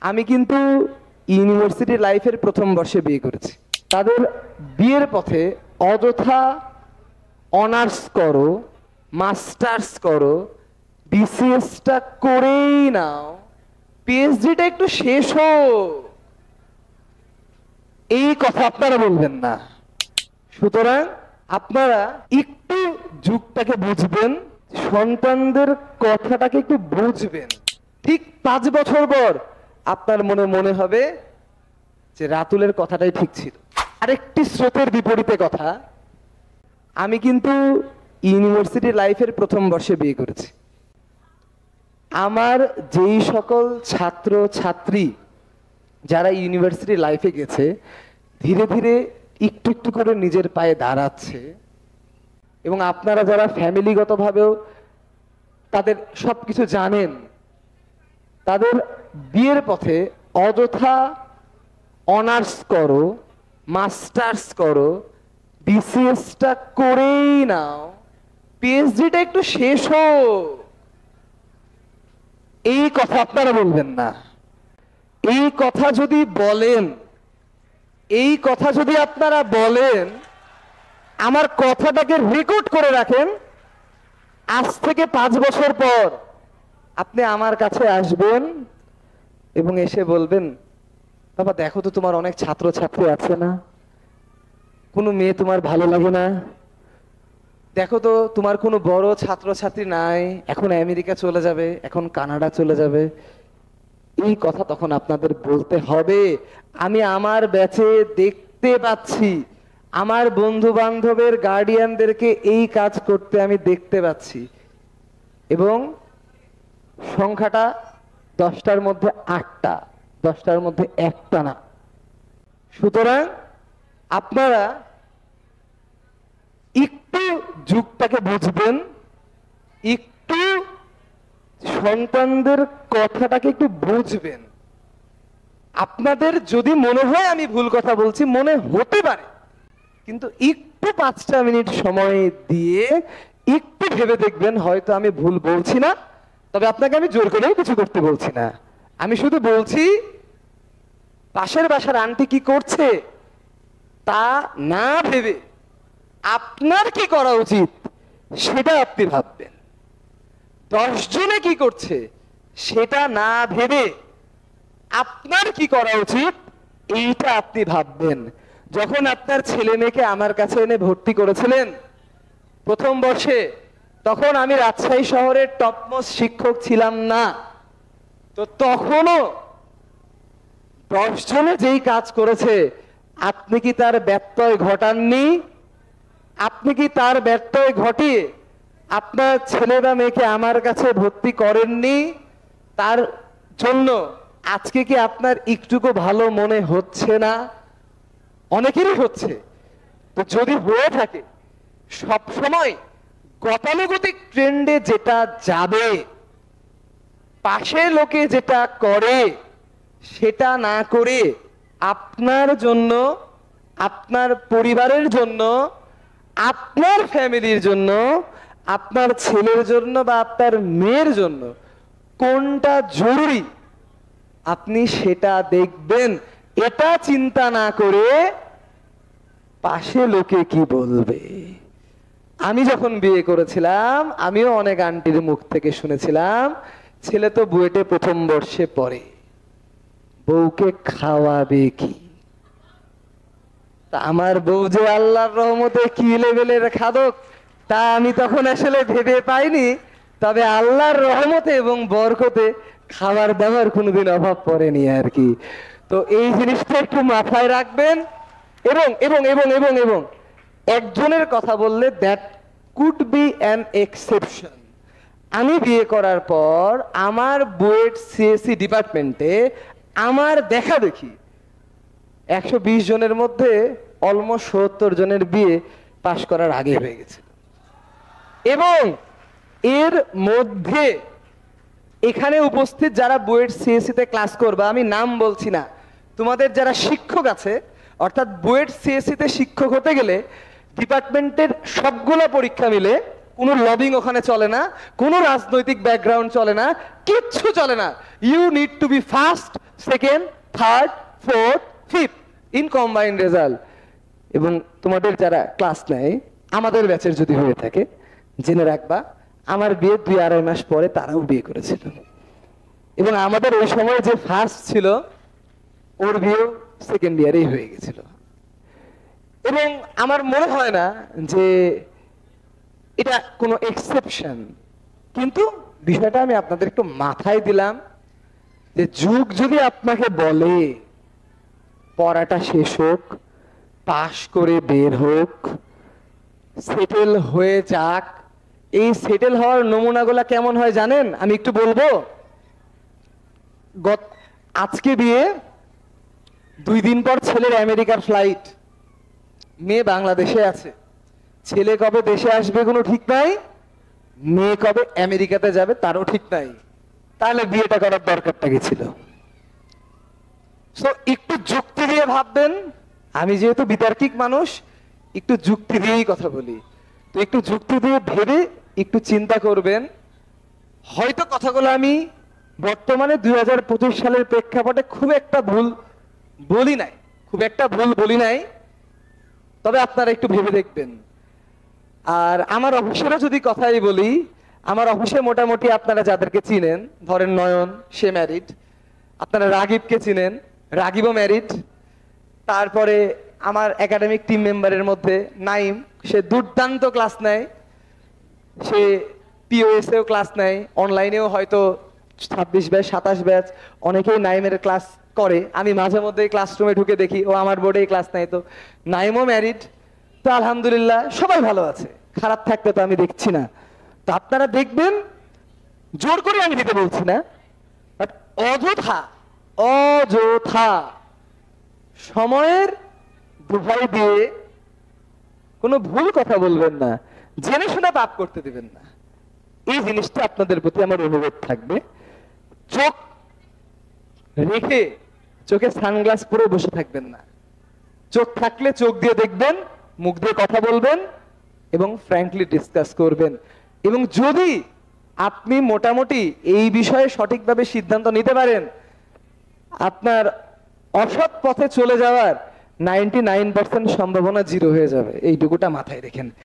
আমি কিন্তু ইউনিভার্সিটি লাইফের প্রথম বর্ষে বিয়ে করেছি। তাদের বিয়ের পথে অযথা অনার্স করো, মাস্টার্স করো, বিসিএসটা করেই নাও, পিএইচডিটা একটু শেষ হোক, এই কথা আপনারা বলবেন না। সুতরাং আপনারা একটু যুগটাকে বুঝবেন, সন্তানদের কথাটাকে একটু বুঝবেন। ঠিক 5 বছর পর আপনার মনে হবে যে রাতুলের কথাটাই ঠিক ছিল। আরেকটি স্রোতের বিপরীতে কথা, আমি কিন্তু ইউনিভার্সিটি লাইফের প্রথম বর্ষে বিয়ে করেছি। আমার যেই সকল ছাত্র ছাত্রী যারা ইউনিভার্সিটি লাইফে গেছে, ধীরে ধীরে একটু একটু করে নিজের পায়ে দাঁড়াচ্ছে, এবং আপনারা যারা ফ্যামিলিগতভাবেও তাদের সবকিছু জানেন, তাদের বিয়ের পথে অযথা অনার্স করো, মাস্টার্স করো, বিসিএসটা করেই নাও, পিএইচডিটা একটু শেষ হোক, এই কথা আপনারা বলবেন না। এই কথা যদি বলেন, এই কথা যদি আপনারা বলেন, আমার কথাটাকে রেকর্ড করে রাখেন। আজ থেকে 5 বছর পর আপনি আমার কাছে আসবেন এবং এসে বলবেন, বাবা দেখো তো তোমার অনেক ছাত্র ছাত্রী আছে না, কোনো মেয়ে তোমার ভালো লাগে না, দেখো তো তোমার কোনো বড় ছাত্র ছাত্রী নাই, এখন আমেরিকা চলে যাবে, এখন কানাডা চলে যাবে। এই কথা তখন আপনাদের বলতে হবে। আমি আমার ব্যাচে দেখতে পাচ্ছি, আমার বন্ধু বান্ধবের গার্ডিয়ানদেরকে এই কাজ করতে আমি দেখতে পাচ্ছি, এবং সংখ্যাটা 10টার মধ্যে 8টা, 10টার মধ্যে একটা না। সুতরাং আপনারা একটু যুগটাকে বুঝবেন, একটু সন্তানদের কথাটাকে একটু বুঝবেন। আপনাদের যদি মনে হয় আমি ভুল কথা বলছি, মনে হতে পারে, কিন্তু একটু 5টা মিনিট সময় দিয়ে একটু ভেবে দেখবেন, হয়তো আমি ভুল বলছি না। তবে আপনাকে আমি জোর করেও কিছু করতে বলছি না, আমি শুধু বলছি পাশের বাসার আন্টি কি করছে তা না ভেবে আপনার কি করা উচিত সেটা আপনি ভাববেন। 10 জনে কি করছে সেটা না ভেবে আপনার কি করা উচিত এইটা আপনি ভাববেন। যখন আপনার ছেলে মেয়েকে আমার কাছে এনে ভর্তি করেছিলেন প্রথম বর্ষে, তখন আমি রাজশাহী শহরের টপমোস্ট শিক্ষক ছিলাম না। তো তখনও 10 জনে যেই কাজ করেছে, আপনি কি তার ব্যত্যয় ঘটাননি? আপনি কি তার ব্যত্যয় ঘটিয়ে আপনার ছেলে বা মেয়েকে আমার কাছে ভর্তি করেননি? তার জন্য আজকে কি আপনার একটুকু ভালো মনে হচ্ছে না? অনেকেরই হচ্ছে। তো যদি হয়ে থাকে, সব সময় গতানুগতিক ট্রেন্ডে যেটা যাবে, পাশে লোকে যেটা করে সেটা না করে আপনার জন্য, আপনার পরিবারের জন্য, আপনার ফ্যামিলির জন্য, আপনার ছেলের জন্য বা আপনার মেয়ের জন্য কোনটা জরুরি আপনি সেটা দেখবেন। এটা চিন্তা না করে পাশে লোকে কি বলবে। আমি যখন বিয়ে করেছিলাম, আমিও অনেক আন্টির মুখ থেকে শুনেছিলাম, ছেলে তো বুয়েটে প্রথম বর্ষে পড়ে, বউকে খাওয়াবে কি? তা আমার বউ যে আল্লাহর রহমতে কি লেভেলের খাদক তা আমি তখন আসলে ভেবে পাইনি। তবে আল্লাহর রহমতে এবং বরকতে খাবার দাবার কোনোদিন অভাব পড়েনি আর কি। তো এই জিনিসটা একটু মাথায় রাখবেন। এবং এবং এবং এবং এবং একজনের কথা বললে that could be an exception. আমি বিয়ে করার পর আমার বুয়েট সিএসসি ডিপার্টমেন্টে আমার দেখা দেখি 120 জনের মধ্যে অলমোস্ট 70 জনের বিয়ে পাশ করার আগে হয়ে গেছে। এবং এর মধ্যে এখানে উপস্থিত যারা বুয়েট সিএসসি তে ক্লাস করবে, আমি নাম বলছি না, তোমাদের যারা শিক্ষক আছে, অর্থাৎ বুয়েট সিএসসি তে শিক্ষক হতে গেলে ডিপার্টমেন্টের সবগুলো পরীক্ষা মিলে, কোনো লবিং ওখানে চলে না, কোনো রাজনৈতিক ব্যাকগ্রাউন্ড চলে না, কিচ্ছু চলে না। You need to be first second, third, fourth, fifth in combined result. এবং তোমাদের যারা ক্লাস নেয় আমাদের ব্যাচের যদি হয়ে থাকে, জেনে রাখবা আমার বিয়ে 2-2.5 মাস পরে তারাও বিয়ে করেছিল। এবং আমাদের ওই সময় যে ফার্স্ট ছিল ওর বিয়েও সেকেন্ড ইয়ারেই হয়ে গেছিল। এবং আমার মনে হয় না যে এটা কোনো এক্সেপশন, কিন্তু বিষয়টা আমি আপনাদের একটু মাথায় দিলাম যে যুগ যদি আপনাকে বলে পড়াটা শেষ হোক, পাশ করে বের হোক, সেটেল হয়ে যাক। এই সেটেল হওয়ার নমুনাগুলা কেমন হয় জানেন? আমি একটু বলবো। আজকে বিয়ে, 2 দিন পর ছেলের আমেরিকার ফ্লাইট, মেয়ে বাংলাদেশে আছে। ছেলে কবে দেশে আসবে কোনো ঠিক নাই, মেয়ে কবে আমেরিকাতে যাবে তারও ঠিক নাই। তাহলে বিয়েটা করার দরকারটা কি ছিল? একটু যুক্তি দিয়ে ভাববেন। আমি যেহেতু বিতার্কিক মানুষ, একটু যুক্তি দিয়েই কথা বলি। তো একটু যুক্তি দিয়ে ভেবে একটু চিন্তা করবেন। হয়তো কথাগুলো আমি বর্তমানে 2025 সালের প্রেক্ষাপটে খুব একটা ভুল বলি নাই, তবে আপনারা একটু ভেবে দেখবেন। আর আমার অফিসেরও যদি কথাই বলি, আমার অফিসে মোটামুটি আপনারা যাদেরকে চিনেন, ধরেন নয়ন, সে ম্যারিড। আপনারা রাগিবকে চিনেন, রাগিবও ম্যারিড। তারপরে আমার একাডেমিক টিম মেম্বারের মধ্যে নাইম, সে দুর্দান্ত ক্লাস নেয়, সে পিওএসেও ক্লাস নেয়, অনলাইনেও হয়তো 26 ব্যাচ 27 ব্যাচ অনেকেই নাইমের ক্লাস করে। আমি মাঝে মধ্যে ক্লাসরুমে ঢুকে দেখি ও আমার বোর্ডে ক্লাস নেয়। তো নাইমও ম্যারিড। তো আলহামদুলিল্লাহ সবাই ভালো আছে, খারাপ থাকতে তো আমি দেখছি না। তো আপনারা দেখবেন, জোর করে আমি দিতে বলছি না, বাট অযথা সময়ের দোহাই দিয়ে কোনো ভুল কথা বলবেন না, জেনে শুনে পাপ করতে দিবেন না। এই জিনিসটা আপনাদের প্রতি আমার অনুরোধ থাকবে। চোখ রেখে চোখে সানগ্লাস পরে বসে থাকবেন না। চোখ থাকলে চোখ দিয়ে দেখবেন, মুখ দিয়ে কথা বলবেন এবং ফ্র্যাঙ্কলি ডিসকাস করবেন। এবং যদি আপনি মোটামুটি এই বিষয়ে সঠিকভাবে সিদ্ধান্ত নিতে পারেন, আপনার অসৎ পথে চলে যাওয়ার 99% সম্ভাবনা 0 হয়ে যাবে। এইটুকুটা মাথায় রেখেন।